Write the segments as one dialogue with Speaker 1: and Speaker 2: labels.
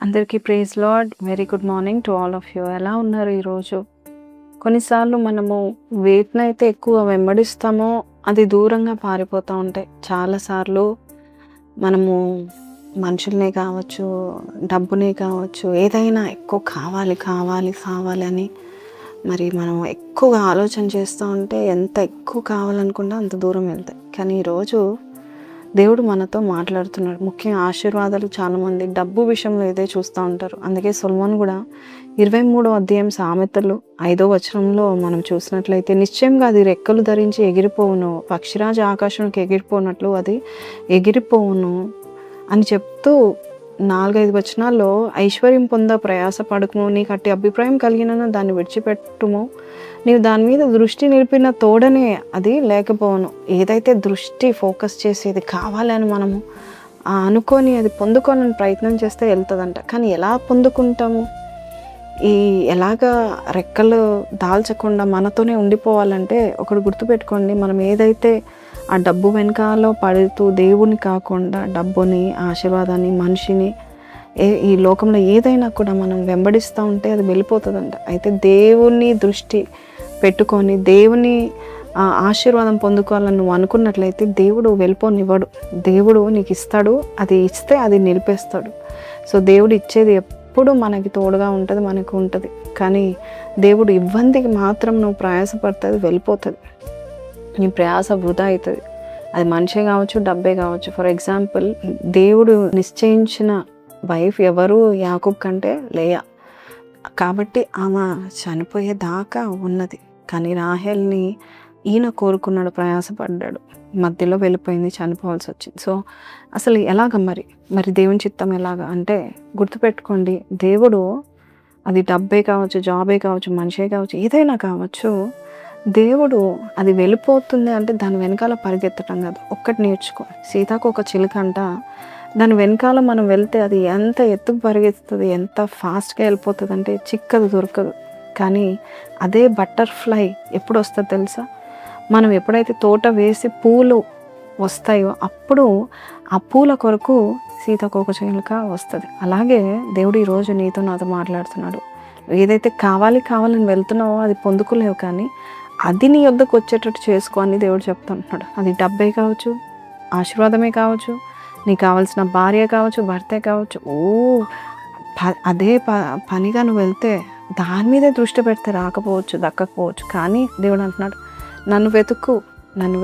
Speaker 1: అందరికీ praise Lord. Very good morning to all of you. ఎలా ఉన్నారు ఈరోజు? కొన్నిసార్లు మనము వేటినైతే ఎక్కువ వెంబడిస్తామో అది దూరంగా పారిపోతూ ఉంటాయి. చాలాసార్లు మనము మనుషుల్నే కావచ్చు, డబ్బునే కావచ్చు, ఏదైనా ఎక్కువ కావాలి కావాలి కావాలి అని మరి మనం ఎక్కువగా ఆలోచన చేస్తూ ఉంటే ఎంత ఎక్కువ కావాలనుకుంటే అంత దూరం వెళ్తాయి. కానీ ఈరోజు దేవుడు మనతో మాట్లాడుతున్నాడు. ముఖ్యంగా ఆశీర్వాదాలు చాలామంది డబ్బు విషయంలో ఇదే చూస్తూ ఉంటారు. అందుకే సొలొమోను కూడా 23వ అధ్యాయం సామెతలు 5వ వచనంలో మనం చూసినట్లయితే, నిశ్చయంగా అది రెక్కలు ధరించి ఎగిరిపోవును, పక్షిరాజు ఆకాశంకి ఎగిరిపోనట్లు అది ఎగిరిపోవును అని చెప్తూ 4-5 వచనాల్లో ఐశ్వర్యం పొంద ప్రయాస పడుకుము, నీకు అట్టి అభిప్రాయం కలిగిన దాన్ని విడిచిపెట్టుము, నీవు దాని మీద దృష్టి నిలిపిన తోడనే అది లేకపోవను. ఏదైతే దృష్టి ఫోకస్ చేసేది కావాలని మనము అనుకొని అది పొందుకోవాలని ప్రయత్నం చేస్తే వెళ్తుందంట. కానీ ఎలా పొందుకుంటాము? ఎలాగా రెక్కలు దాల్చకుండా మనతోనే ఉండిపోవాలంటే ఒకటి గుర్తుపెట్టుకోండి, మనం ఏదైతే ఆ డబ్బు వెనకాలో పడుతూ దేవుని కాకుండా డబ్బుని, ఆశీర్వాదాన్ని, మనిషిని, ఈ లోకంలో ఏదైనా కూడా మనం వెంబడిస్తూ ఉంటే అది వెళ్ళిపోతుందంట. అయితే దేవుని దృష్టి పెట్టుకొని దేవుని ఆశీర్వాదం పొందుకోవాలని నువ్వు అనుకున్నట్లయితే దేవుడు వెళ్ళిపోనివ్వడు. దేవుడు నీకు ఇస్తాడు, అది ఇస్తే అది నిలిపేస్తాడు. సో దేవుడు ఇచ్చేది ఎప్పుడు మనకి తోడుగా ఉంటుంది, మనకు ఉంటుంది. కానీ దేవుడు ఇవ్వందికి మాత్రం నువ్వు ప్రయాసపడితే అది వెళ్ళిపోతుంది. నీ ప్రయాస వృధా అవుతుంది. అది మనిషే కావచ్చు, డబ్బే కావచ్చు. ఫర్ ఎగ్జాంపుల్, దేవుడు నిశ్చయించిన వైఫ్ ఎవరు యాకోబు కంటే లేయా. కాబట్టి ఆమె చనిపోయేదాకా ఉన్నది. కానీ రాహేల్ని ఈయన కోరుకున్నాడు, ప్రయాసపడ్డాడు, మధ్యలో వెళ్ళిపోయింది, చనిపోవాల్సి వచ్చింది. సో అసలు ఎలాగ మరి దేవుని చిత్తం ఎలాగ అంటే గుర్తుపెట్టుకోండి, దేవుడు అది డబ్బే కావచ్చు, జాబే కావచ్చు, మనిషే కావచ్చు, ఏదైనా కావచ్చు, దేవుడు అది వెళ్ళిపోతుంది అంటే దాని వెనకాల పరిగెత్తడం కాదు. ఒక్కటి నేర్చుకో, సీతాకు ఒక చిలుక అంట, దాని వెనకాల మనం వెళ్తే అది ఎంత ఎత్తుకు పరిగెత్తుతుంది, ఎంత ఫాస్ట్గా వెళ్ళిపోతుంది అంటే చిక్కదు, దొరకదు. కానీ అదే బటర్ఫ్లై ఎప్పుడు వస్తుందో తెలుసా? మనం ఎప్పుడైతే తోట వేసి పూలు వస్తాయో అప్పుడు ఆ పూల కొరకు సీతాకోక చిలుక వస్తుంది. అలాగే దేవుడు ఈరోజు నీతో నాతో మాట్లాడుతున్నాడు. ఏదైతే కావాలని వెళ్తున్నావో అది పొందుకోలేవు, కానీ అది నీ వద్దకు వచ్చేటట్టు చేసుకో అని దేవుడు చెప్తుంటున్నాడు. అది డబ్బే కావచ్చు, ఆశీర్వాదమే కావచ్చు, నీకు కావాల్సిన భార్య కావచ్చు, భర్తే కావచ్చు. అదే పనిగా నువ్వు వెళ్తే దాని మీదే దృష్టి పెడితే రాకపోవచ్చు, దక్కకపోవచ్చు. కానీ దేవుడు అంటున్నాడు, నన్ను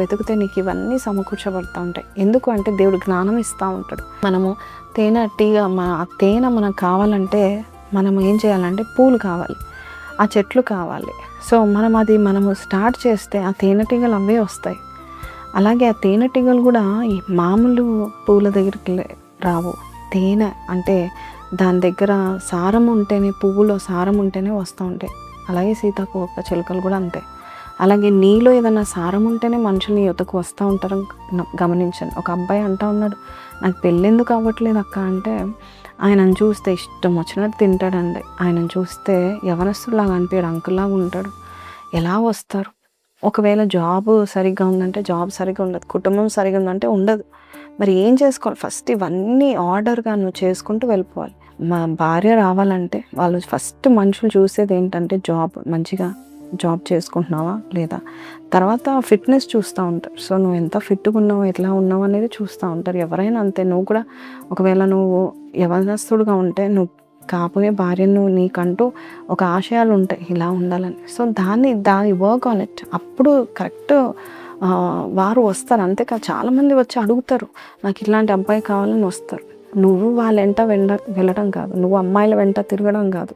Speaker 1: వెతుకుతే నీకు ఇవన్నీ సమకూర్చబడుతూ ఉంటాయి. ఎందుకు అంటే దేవుడు జ్ఞానం ఇస్తూ ఉంటాడు. మనము తేనెటీగా తేనె మనకు కావాలంటే మనం ఏం చేయాలంటే పూలు కావాలి, ఆ చెట్లు కావాలి. సో మనము స్టార్ట్ చేస్తే ఆ తేనెటీగలు అవే వస్తాయి. అలాగే ఆ తేనెటీగలు కూడా ఈ మామూలు పూల దగ్గరికి రావు. తేనె అంటే దాని దగ్గర సారం ఉంటేనే, పువ్వులో సారం ఉంటేనే వస్తూ ఉంటాయి. అలాగే సీతాకోక చిలుకలు కూడా అంతే. అలాగే నీలో ఏదైనా సారం ఉంటేనే మనుషులు నీ యొద్దకు వస్తూ ఉంటారు. గమనించండి. ఒక అబ్బాయి అంటూ ఉన్నాడు, నాకు పెళ్ళెందుకు అవ్వట్లేదు అక్క అంటే, ఆయనను చూస్తే ఇష్టం వచ్చినట్టు తింటాడండి, ఆయనను చూస్తే యవనస్తులాగా అనిపించాడు, అంకుల్లాగా ఉంటాడు. ఎలా వస్తారు? ఒకవేళ జాబ్ సరిగ్గా ఉందంటే జాబ్ సరిగ్గా ఉండదు, కుటుంబం సరిగ్గా ఉందంటే ఉండదు. మరి ఏం చేసుకోవాలి? ఫస్ట్ ఇవన్నీ ఆర్డర్గా నువ్వు చేసుకుంటూ వెళ్ళిపోవాలి. మా భార్య రావాలంటే వాళ్ళు ఫస్ట్ మనుషులు చూసేది ఏంటంటే జాబ్, మంచిగా జాబ్ చేసుకుంటున్నావా లేదా. తర్వాత ఫిట్నెస్ చూస్తూ ఉంటారు. సో నువ్వు ఎంత ఫిట్గా ఉన్నావు, ఎట్లా ఉన్నావు అనేది చూస్తూ ఉంటారు. ఎవరైనా అంతే. నువ్వు కూడా ఒకవేళ నువ్వు యవనస్తుడుగా ఉంటే నువ్వు కాబోయే భార్యను, నీకంటూ ఒక ఆశయాలు ఉంటాయి, ఇలా ఉండాలని. సో దాన్ని వర్క్ ఆన్ ఇట్. అప్పుడు కరెక్ట్ వారు వస్తారు. అంతేకాదు, చాలామంది వచ్చి అడుగుతారు, నాకు ఇట్లాంటి అబ్బాయి కావాలని వస్తారు. నువ్వు వాళ్ళ వెంట వెళ్ళడం కాదు, నువ్వు అమ్మాయిల వెంట తిరగడం కాదు,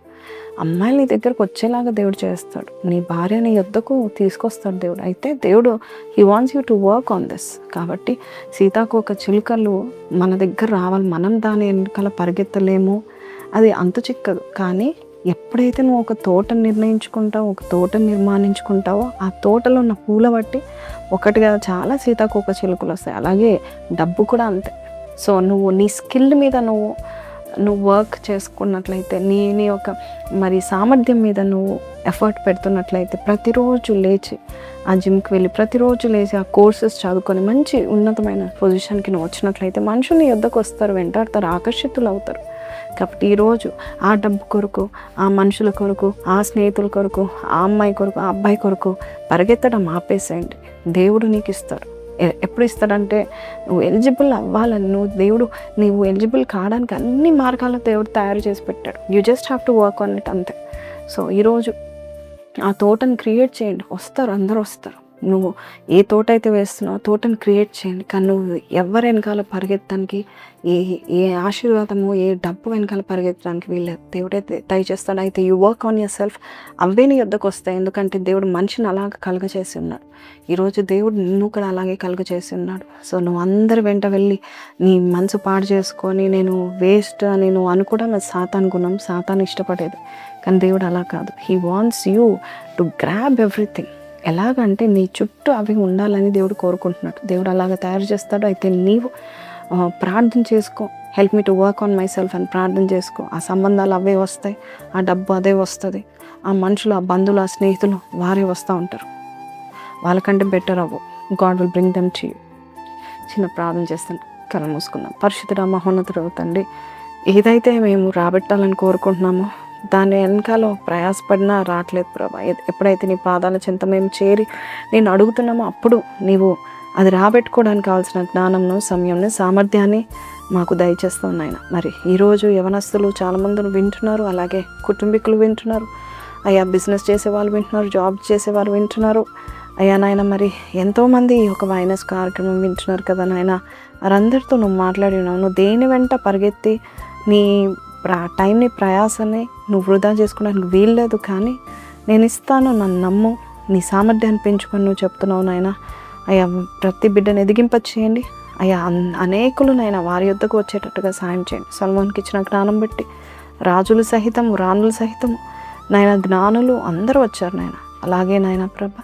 Speaker 1: అమ్మాయిలు నీ దగ్గరకు వచ్చేలాగా దేవుడు చేస్తాడు. నీ భార్య నీ యొద్దకు తీసుకొస్తాడు దేవుడు. అయితే దేవుడు he wants you to work on this. కాబట్టి సీతాకోక చిలుకలు మన దగ్గర రావాలి. మనం దాని వెనకాల పరిగెత్తలేము, అది అంతు చిక్కదు. కానీ ఎప్పుడైతే నువ్వు ఒక తోటను నిర్ణయించుకుంటావో, ఒక తోటను నిర్మాణించుకుంటావో, ఆ తోటలో ఉన్న పూల బట్టి ఒకటిగా చాలా సీతాకోక చిలుకలు వస్తాయి. అలాగే డబ్బు కూడా అంతే. సో నువ్వు నీ స్కిల్ మీద నువ్వు నువ్వు వర్క్ చేసుకున్నట్లయితే నీ యొక్క మరి సామర్థ్యం మీద నువ్వు ఎఫర్ట్ పెడుతున్నట్లయితే ప్రతిరోజు లేచి ఆ జిమ్కి వెళ్ళి ప్రతిరోజు లేచి ఆ కోర్సెస్ చదువుకొని మంచి ఉన్నతమైన పొజిషన్కి నువ్వు వచ్చినట్లయితే మనుషులు నీ వద్దకు వస్తారు, వెంటాడతారు, ఆకర్షితులు అవుతారు. కాబట్టి ఈరోజు ఆ డబ్బు కొరకు, ఆ మనుషుల కొరకు, ఆ స్నేహితుల కొరకు, ఆ అమ్మాయి కొరకు, ఆ అబ్బాయి కొరకు పరిగెత్తడం ఆపేసేయండి. దేవుడు నీకు ఇస్తారు. ఎప్పుడు ఇస్తాడంటే నువ్వు ఎలిజిబుల్ అవ్వాలని, నీవు ఎలిజిబుల్ కావడానికి అన్ని మార్గాలు దేవుడు తయారు చేసి పెట్టాడు. You just have to work on it అంతే. సో ఈరోజు ఆ తోటను క్రియేట్ చేయండి. వస్తారు, అందరూ వస్తారు. నువ్వు ఏ తోట అయితే వేస్తున్నావు తోటను క్రియేట్ చేయండి. కానీ నువ్వు ఎవరి వెనకాల పరిగెత్తడానికి, ఏ ఆశీర్వాదము, ఏ డబ్బు వెనకాల పరిగెత్తడానికి వీళ్ళేది. దేవుడైతే దయచేస్తాడు. అయితే you work on yourself. అవే నీ వద్దకు వస్తాయి. ఎందుకంటే దేవుడు మనిషిని అలాగ కలుగచేసి ఉన్నాడు. ఈరోజు దేవుడు నిన్ను కూడా అలాగే కలుగచేసి ఉన్నాడు. సో నువ్వు అందరి వెంట వెళ్ళి నీ మనసు పాడు చేసుకొని నేను వేస్ట్ అని నువ్వు అనుకోవడం అది సాతాను గుణం, సాతాను ఇష్టపడేది. కానీ దేవుడు అలా కాదు. He wants you to grab everything. ఎలాగంటే నీ చుట్టూ అవి ఉండాలని దేవుడు కోరుకుంటున్నాడు. దేవుడు అలాగ తయారు చేస్తాడు. అయితే నీవు ప్రార్థన చేసుకో. Help me to work on my self అని ప్రార్థన చేసుకో. ఆ సంబంధాలు అవే వస్తాయి, ఆ డబ్బు అదే వస్తుంది, ఆ మనుషులు, ఆ బంధువులు, ఆ స్నేహితులు వారే వస్తూ ఉంటారు. వాళ్ళకంటే బెటర్ అవ్వు. God will bring them to you. చిన్న ప్రార్థన చేస్తాను, కళ్ళు మూసుకుందాం. పరిశుద్ధుడా, మహోన్నతుడు తండ్రి, ఏదైతే మేము రాబెట్టాలని కోరుకుంటున్నామో దాని వెనకాల ప్రయాసపడినా రావట్లేదు ప్రభా. ఎప్పుడైతే నీ పాదాల చెంత మేము చేరి నేను అడుగుతున్నామో అప్పుడు నీవు అది రాబెట్టుకోవడానికి కావాల్సిన జ్ఞానంను, సమయంను, సామర్థ్యాన్ని మాకు దయచేస్తావు నాయన. మరి ఈరోజు యవనస్తులు చాలామంది వింటున్నారు, అలాగే కుటుంబీకులు వింటున్నారు, అయ్యా బిజినెస్ చేసేవాళ్ళు వింటున్నారు, జాబ్ చేసేవాళ్ళు వింటున్నారు అయ్యా నాయన. మరి ఎంతోమంది ఒక వైనస్ కార్యక్రమం వింటున్నారు కదా నాయన. వారందరితో నువ్వు మాట్లాడి ఉన్నావు. నువ్వు దేని వెంట పరిగెత్తి నీ టైంని, ప్రయాసాన్ని నువ్వు వృధా చేసుకోవడానికి వీల్లేదు. కానీ నేను ఇస్తాను, నన్ను నమ్ము, నీ సామర్థ్యాన్ని పెంచుకొని నువ్వు చెప్తున్నావు నాయన. అయ్యా ప్రతి బిడ్డను ఎదిగింపచేయండి అయ్యా. అనేకులు నాయన వారి యొద్దకు వచ్చేటట్టుగా సాయం చేయండి. సల్మాన్కి ఇచ్చిన జ్ఞానం బట్టి రాజులు సహితము, రాణులు సహితము నాయన, జ్ఞానులు అందరూ వచ్చారు నాయన. అలాగే నాయన ప్రభ,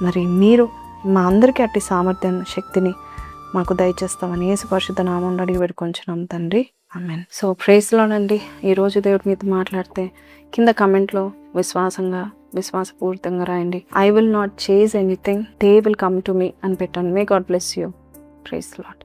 Speaker 1: మరి మీరు మా అందరికీ అట్టి సామర్థ్యాన్ని, శక్తిని మాకు దయచేస్తామని యేసు పరిశుద్ధ నామమున అడిగి వేడుకొంచున్నాం తండ్రి, ఆమేన్. సో ప్రైజ్లోనండి. ఈరోజు దేవుడు మీతో మాట్లాడితే కింద కమెంట్లో విశ్వాసపూరితంగా రాయండి. I will not chase anything, they will come to me అని పెట్టండి. May God bless you. Praise lord.